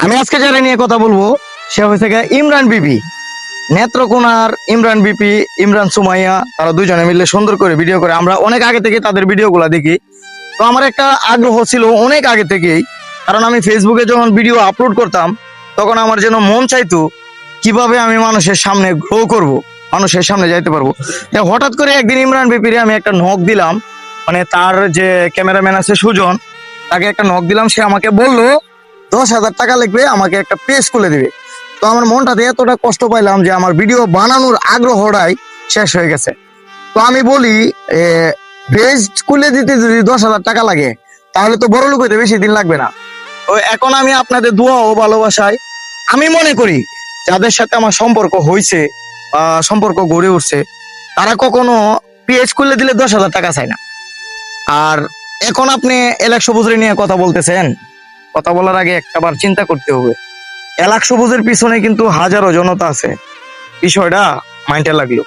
আমি আজকে যারা নিয়ে কথা বলবো সে হয়েছে গিয়ে ইমরান বিপি, নেত্রকোনার ইমরান বিপি, ইমরান সুমাইয়া, তারা দুজনে মিলে সুন্দর করে ভিডিও করে। আমরা অনেক আগে থেকে তাদের ভিডিওগুলো দেখি। তো আমার একটা আগ্রহ ছিল অনেক আগে থেকেই, কারণ আমি ফেসবুকে যখন ভিডিও আপলোড করতাম তখন আমার যেন মন চাইতো কিভাবে আমি মানুষের সামনে গ্রো করব, মানুষের সামনে যাইতে পারবো। হঠাৎ করে একদিন ইমরান বিপিরে আমি একটা নক দিলাম, মানে তার যে ক্যামেরাম্যান আছে সুজন, তাকে একটা নক দিলাম। সে আমাকে বললো 10,000 টাকা লাগবে, আমাকে একটা পেজ খুলে দিবে। তো আমার মনটাতে এতটা কষ্ট পাইলাম যে আমার ভিডিও বানানোর আগ্রহটাই শেষ হয়ে গেছে। তো আমি বলি পেজ খুলে দিতে যদি 10,000 টাকা লাগে তাহলে তো বড় লোক হইতে বেশি দিন লাগবে না। তো এখন আমি আপনাদের দোয়া ও ভালোবাসায় আমি মনে করি যাদের সাথে আমার সম্পর্ক হয়েছে, সম্পর্ক গড়ে উঠছে, তারা কখনো পেজ খুলে দিলে 10,000 টাকা চায় না। আর এখন আপনি এলাক সবুজের নিয়ে কথা বলতেছেন, কথা বলার আগে একটাবার চিন্তা করতে হবে। এলাক সবুজের পিছনে কিন্তু হাজারো জনতা আছে, বিষয়টা মাইন্ডে লাগলো।